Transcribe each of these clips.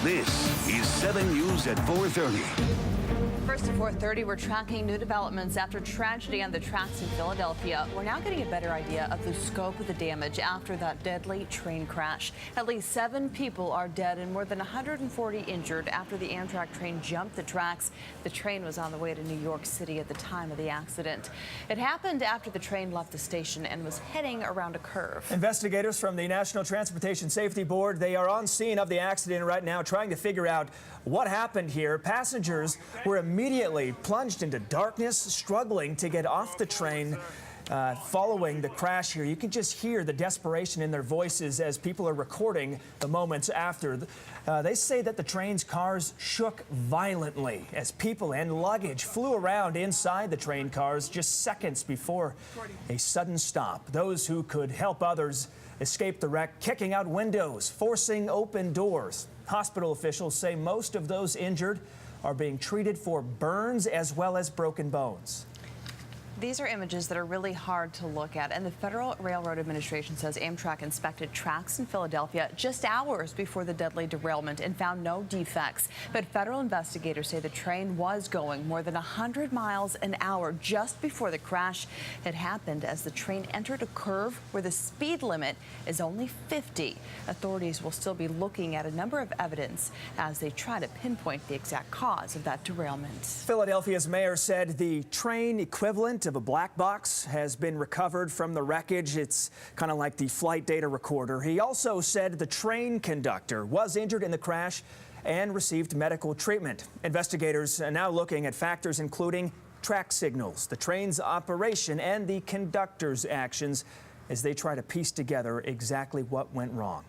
This is 7 News at 4:30. First at 4:30, we're tracking new developments after tragedy on the tracks in Philadelphia. We're now getting a better idea of the scope of the damage after that deadly train crash. At least 7 people are dead and more than 140 injured after the Amtrak train jumped the tracks. The train was on the way to New York City at the time of the accident. It happened after the train left the station and was heading around a curve. Investigators from the National Transportation Safety Board, they are on scene of the accident right now trying to figure out what happened here. Passengers were immediately plunged into darkness, struggling to get off the train following the crash here. You can just hear the desperation in their voices as people are recording the moments after. They say that the train's cars shook violently as people and luggage flew around inside the train cars just seconds before a sudden stop. Those who could help others escaped the wreck, kicking out windows, forcing open doors. Hospital officials say most of those injured are being treated for burns as well as broken bones. These are images that are really hard to look at, and the Federal Railroad Administration says Amtrak inspected tracks in Philadelphia just hours before the deadly derailment and found no defects. But federal investigators say the train was going more than 100 miles an hour just before the crash. It happened as the train entered a curve where the speed limit is only 50. Authorities will still be looking at a number of evidence as they try to pinpoint the exact cause of that derailment. Philadelphia's mayor said the train equivalent of a black box has been recovered from the wreckage. It's kind of like the flight data recorder. He also said the train conductor was injured in the crash and received medical treatment. Investigators are now looking at factors including track signals, the train's operation, and the conductor's actions as they try to piece together exactly what went wrong.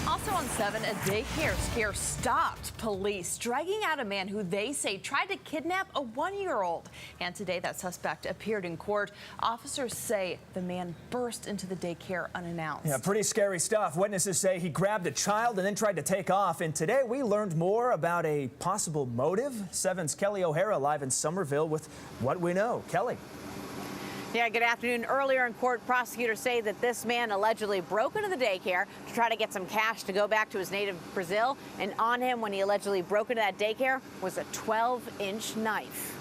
Also on 7, a daycare scare stopped police dragging out a man who they say tried to kidnap a 1-year-old. And today that suspect appeared in court. Officers say the man burst into the daycare unannounced. Yeah, pretty scary stuff. Witnesses say he grabbed a child and then tried to take off. And today we learned more about a possible motive. 7's Kelly O'Hara live in Somerville with what we know. Kelly. Yeah, good afternoon. Earlier in court, prosecutors say that this man allegedly broke into the daycare to try to get some cash to go back to his native Brazil. And on him, when he allegedly broke into that daycare, was a 12-inch knife.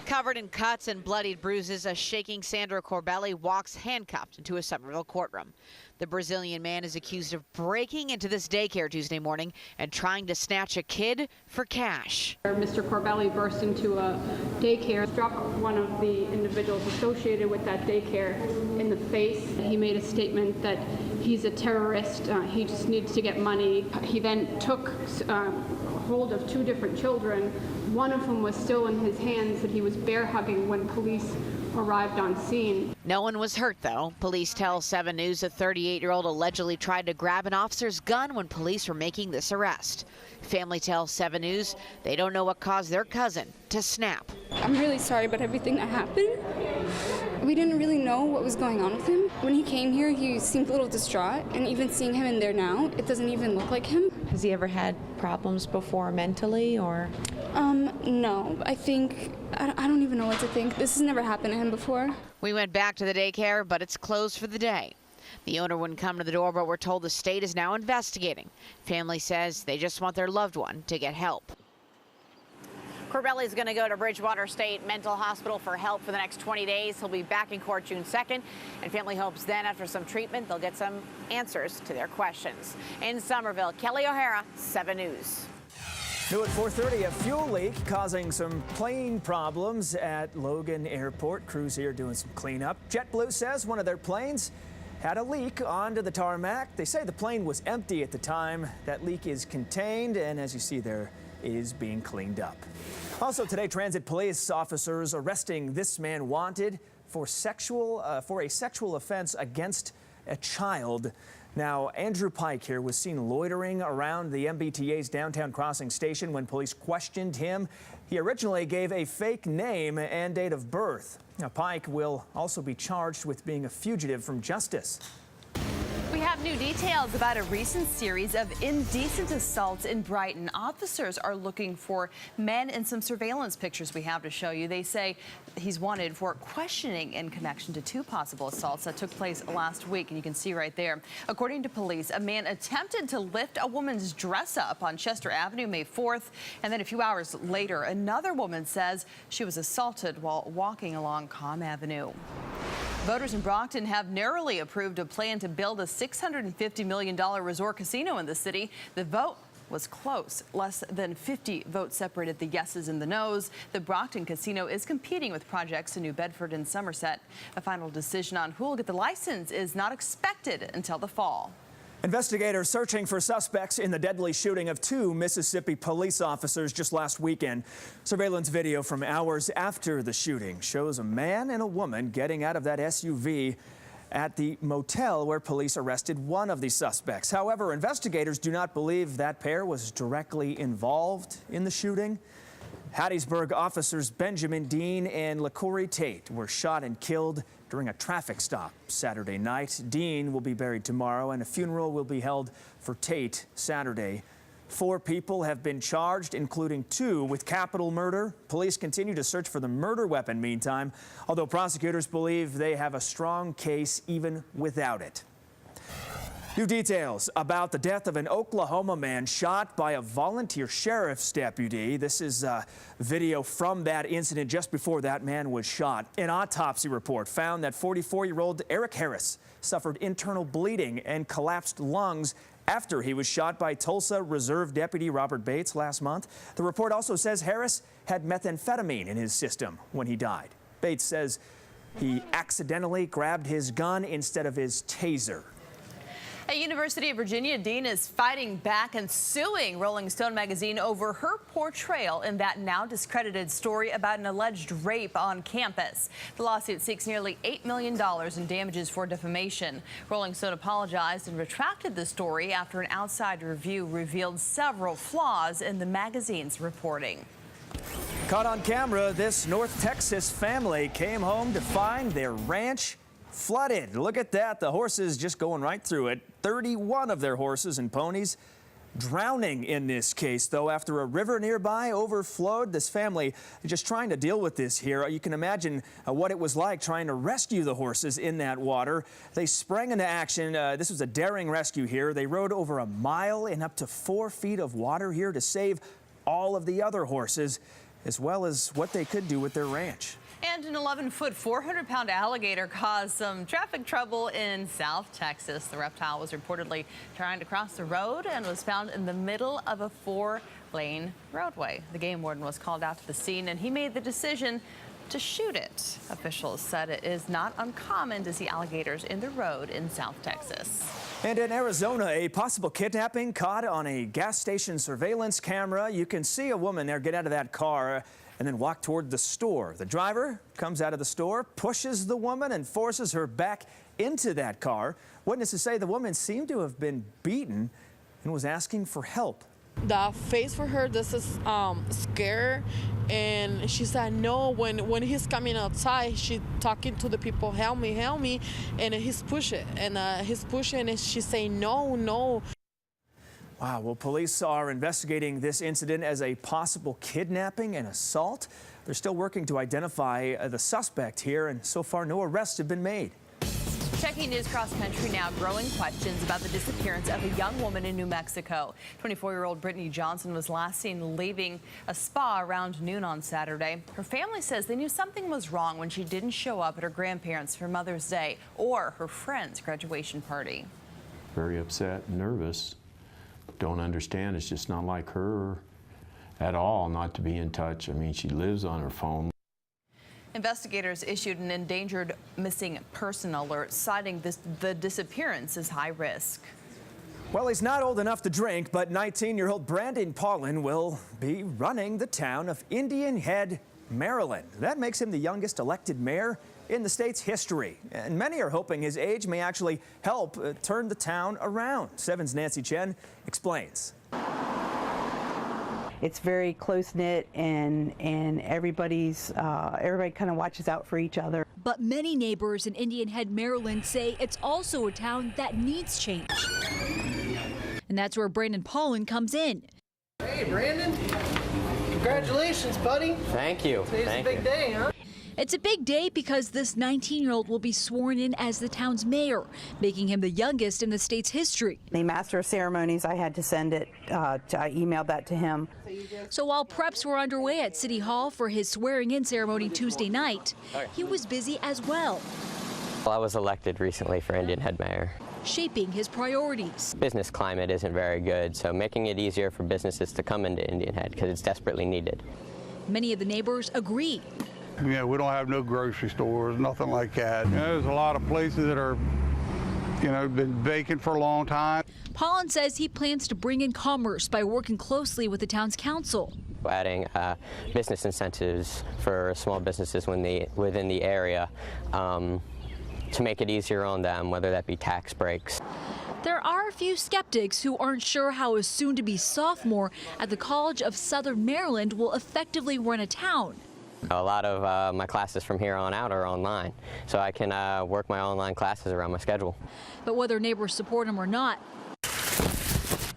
Covered in cuts and bloodied bruises, a shaking Sandro Corbelli walks handcuffed into a Somerville courtroom. The Brazilian man is accused of breaking into this daycare Tuesday morning and trying to snatch a kid for cash. Mr. Corbelli burst into a daycare, struck one of the individuals associated with that daycare in the face. He made a statement that he's a terrorist, he just needs to get money. He then took hold of 2 different children. One of whom was still in his hands that he was bear hugging when police arrived on scene. No one was hurt, though. Police tell 7 News a 38-year-old allegedly tried to grab an officer's gun when police were making this arrest. Family tells 7 News they don't know what caused their cousin to snap. I'm really sorry about everything that happened. We didn't really know what was going on with him. When he came here, he seemed a little distraught, and even seeing him in there now, it doesn't even look like him. Has he ever had problems before mentally, or? No. I don't even know what to think. This has never happened to him before. We went back to the daycare, but it's closed for the day. The owner wouldn't come to the door, but we're told the state is now investigating. Family says they just want their loved one to get help. Corbelli is going to go to Bridgewater State Mental Hospital for help for the next 20 days. He'll be back in court June 2nd, and family hopes then after some treatment, they'll get some answers to their questions. In Somerville, Kelly O'Hara, 7 News. New at 4:30, a fuel leak causing some plane problems at Logan Airport. Crews here doing some cleanup. JetBlue says one of their planes had a leak onto the tarmac. They say the plane was empty at the time. That leak is contained, and as you see there, is being cleaned up. Also today, transit police officers arresting this man wanted for a sexual offense against a child. Now, Andrew Pike here was seen loitering around the MBTA's downtown crossing station when police questioned him. He originally gave a fake name and date of birth. Now, Pike will also be charged with being a fugitive from justice. We have new details about a recent series of indecent assaults in Brighton. Officers are looking for men in some surveillance pictures we have to show you. They say he's wanted for questioning in connection to 2 possible assaults that took place last week, and you can see right there. According to police, a man attempted to lift a woman's dress up on Chester Avenue May 4th, and then a few hours later, another woman says she was assaulted while walking along Comm Avenue. Voters in Brockton have narrowly approved a plan to build a $650 million resort casino in the city. The vote was close. Less than 50 votes separated the yeses and the nos. The Brockton casino is competing with projects in New Bedford and Somerset. A final decision on who will get the license is not expected until the fall. Investigators searching for suspects in the deadly shooting of 2 Mississippi police officers just last weekend. Surveillance video from hours after the shooting shows a man and a woman getting out of that SUV at the motel where police arrested one of the suspects. However, investigators do not believe that pair was directly involved in the shooting. Hattiesburg officers Benjamin Dean and LaCorey Tate were shot and killed during a traffic stop Saturday night. Dean will be buried tomorrow, and a funeral will be held for Tate Saturday. 4 people have been charged, including 2 with capital murder. Police continue to search for the murder weapon meantime, although prosecutors believe they have a strong case even without it. New details about the death of an Oklahoma man shot by a volunteer sheriff's deputy. This is video from that incident just before that man was shot. An autopsy report found that 44-year-old Eric Harris suffered internal bleeding and collapsed lungs after he was shot by Tulsa Reserve Deputy Robert Bates last month. The report also says Harris had methamphetamine in his system when he died. Bates says he accidentally grabbed his gun instead of his taser. A University of Virginia dean is fighting back and suing Rolling Stone magazine over her portrayal in that now discredited story about an alleged rape on campus. The lawsuit seeks nearly $8 million in damages for defamation. Rolling Stone apologized and retracted the story after an outside review revealed several flaws in the magazine's reporting. Caught on camera, this North Texas family came home to find their ranch flooded. Look at that. The horses just going right through it. 31 of their horses and ponies drowning in this case, though, after a river nearby overflowed. This family just trying to deal with this here. You can imagine what it was like trying to rescue the horses in that water. They sprang into action. This was a daring rescue here. They rode over a mile in up to 4 feet of water here to save all of the other horses, as well as what they could do with their ranch. And an 11-foot, 400-pound alligator caused some traffic trouble in South Texas. The reptile was reportedly trying to cross the road and was found in the middle of a 4-lane roadway. The game warden was called out to the scene, and he made the decision to shoot it. Officials said it is not uncommon to see alligators in the road in South Texas. And in Arizona, a possible kidnapping caught on a gas station surveillance camera. You can see a woman there get out of that car and then walk toward the store. The driver comes out of the store, pushes the woman, and forces her back into that car. Witnesses say the woman seemed to have been beaten and was asking for help. The face for her, this is scared, and she said no. When he's coming outside, she talking to the people, help me, and he's pushing, and she's saying no, no. Wow, well, police are investigating this incident as a possible kidnapping and assault. They're still working to identify the suspect here, and so far no arrests have been made. Checking news cross country now, growing questions about the disappearance of a young woman in New Mexico. 24-year-old Brittany Johnson was last seen leaving a spa around noon on Saturday. Her family says they knew something was wrong when she didn't show up at her grandparents' for Mother's Day or her friend's graduation party. Very upset and nervous. Don't understand. It's just not like her at all not to be in touch. I mean, she lives on her phone. Investigators issued an endangered missing person alert, citing the disappearance as high risk. Well, he's not old enough to drink, but 19-year-old Brandon Paulin will be running the town of Indian Head, Maryland. That makes him the youngest elected mayor in the state's history. And many are hoping his age may actually help turn the town around. 7's Nancy Chen explains. It's very close-knit, and everybody kind of watches out for each other. But many neighbors in Indian Head, Maryland say it's also a town that needs change. And that's where Brandon Paulin comes in. Hey, Brandon. Congratulations, buddy. Thank you. Today's a big day, huh? It's a big day because this 19-year-old will be sworn in as the town's mayor, making him the youngest in the state's history. The master of ceremonies, I had to send it, I emailed that to him. So while preps were underway at City Hall for his swearing-in ceremony Tuesday night, he was busy as well. Well, I was elected recently for Indian Head Mayor. Shaping his priorities. Business climate isn't very good, so making it easier for businesses to come into Indian Head because it's desperately needed. Many of the neighbors agree. Yeah, we don't have no grocery stores, nothing like that. You know, there's a lot of places that are, been vacant for a long time. Paulin says he plans to bring in commerce by working closely with the town's council. Adding business incentives for small businesses within the area to make it easier on them, whether that be tax breaks. There are a few skeptics who aren't sure how a soon-to-be sophomore at the College of Southern Maryland will effectively run a town. A lot of my classes from here on out are online, so I can work my online classes around my schedule. But whether neighbors support him or not,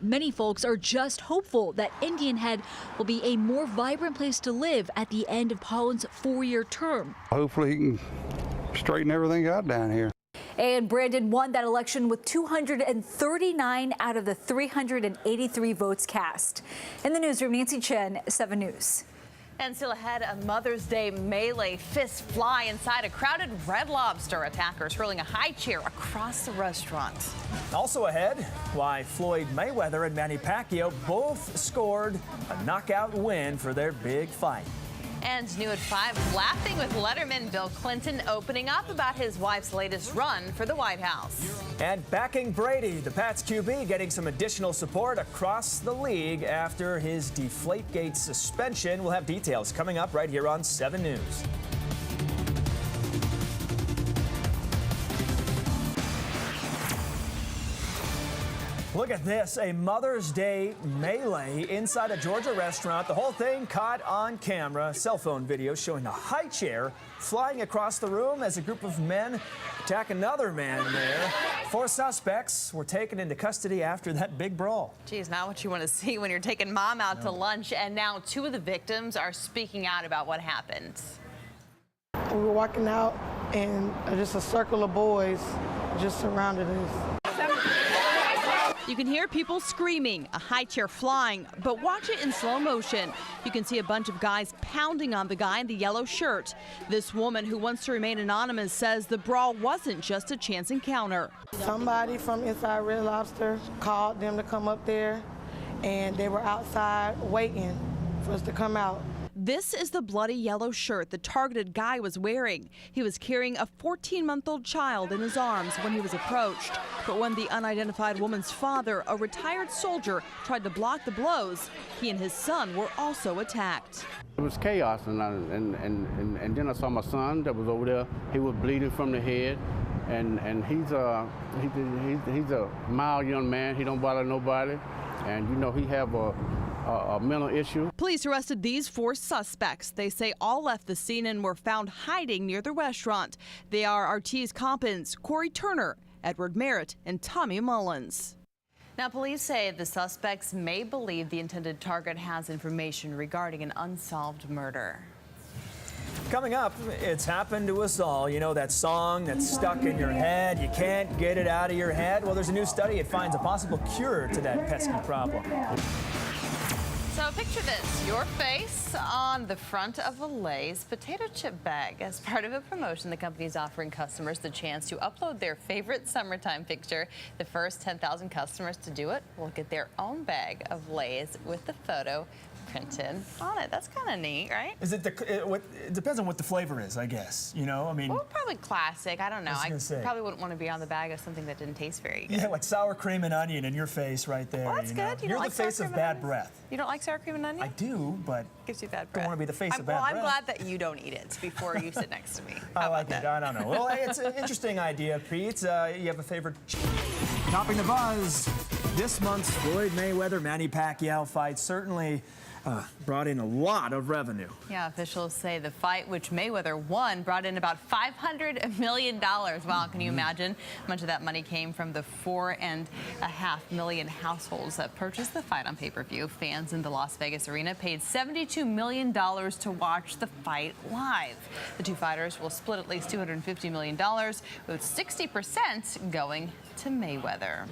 many folks are just hopeful that Indian Head will be a more vibrant place to live at the end of Paulin's 4-year term. Hopefully he can straighten everything out down here. And Brandon won that election with 239 out of the 383 votes cast. In the newsroom, Nancy Chen, 7 News. And still ahead, a Mother's Day melee. Fists fly inside a crowded Red Lobster. Attackers hurling a high chair across the restaurant. Also ahead, why Floyd Mayweather and Manny Pacquiao both scored a knockout win for their big fight. And new at 5, laughing with Letterman Bill Clinton opening up about his wife's latest run for the White House. And backing Brady, the Pats QB getting some additional support across the league after his Deflategate suspension. We'll have details coming up right here on 7 News. Look at this, a Mother's Day melee inside a Georgia restaurant. The whole thing caught on camera. Cell phone video showing a high chair flying across the room as a group of men attack another man there. 4 suspects were taken into custody after that big brawl. Geez, not what you want to see when you're taking mom out to lunch. And now 2 of the victims are speaking out about what happened. We were walking out and just a circle of boys just surrounded us. You can hear people screaming, a high chair flying, but watch it in slow motion. You can see a bunch of guys pounding on the guy in the yellow shirt. This woman, who wants to remain anonymous, says the brawl wasn't just a chance encounter. Somebody from inside Red Lobster called them to come up there, and they were outside waiting for us to come out. This is the bloody yellow shirt the targeted guy was wearing. He was carrying a 14-month-old child in his arms when he was approached. But when the unidentified woman's father, a retired soldier, tried to block the blows, he and his son were also attacked. It was chaos, and then I saw my son that was over there. He was bleeding from the head, and he's a mild young man. He don't bother nobody, and he have a mental issue. Police arrested these 4 suspects. They say all left the scene and were found hiding near the restaurant. They are Artis Coppins, Corey Turner, Edward Merritt, and Tommy Mullins. Now, police say the suspects may believe the intended target has information regarding an unsolved murder. Coming up, it's happened to us all. You know that song that's stuck in your head, you can't get it out of your head? Well, there's a new study. It finds a possible cure to that pesky problem. So picture this, your face on the front of a Lay's potato chip bag. As part of a promotion, the company is offering customers the chance to upload their favorite summertime picture. The first 10,000 customers to do it will get their own bag of Lay's with the photo printed on it. That's kind of neat, right? Is it it depends on what the flavor is, I guess. I mean, well, probably classic. I don't know. I probably wouldn't want to be on the bag of something that didn't taste very good. Yeah, like sour cream and onion in your face right there. Well, that's good. You're the face of bad breath. You don't like sour cream and onion? I do, but gives you bad breath. Don't want to be the face of bad breath. Well, I'm glad that you don't eat it before you sit next to me. I like it. I don't know. Well, it's an interesting idea, Pete. You have a favorite? Topping the buzz. This month's Floyd Mayweather-Manny Pacquiao fight certainly brought in a lot of revenue. Yeah, officials say the fight, which Mayweather won, brought in about $500 million. Wow, can you imagine? Much of that money came from the 4.5 million households that purchased the fight on pay-per-view. Fans in the Las Vegas arena paid $72 million to watch the fight live. The two fighters will split at least $250 million, with 60% going to Mayweather.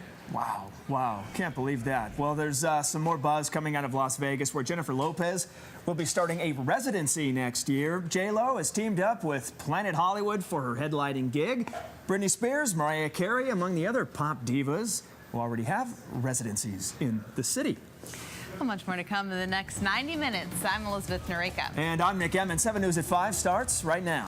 Wow, can't believe that. Well, there's some more buzz coming out of Las Vegas, where Jennifer Lopez will be starting a residency next year. J-Lo has teamed up with Planet Hollywood for her headlining gig. Britney Spears, Mariah Carey, among the other pop divas, will already have residencies in the city. Well, much more to come in the next 90 minutes. I'm Elizabeth Noreika. And I'm Nick Emmons. 7 News at 5 starts right now.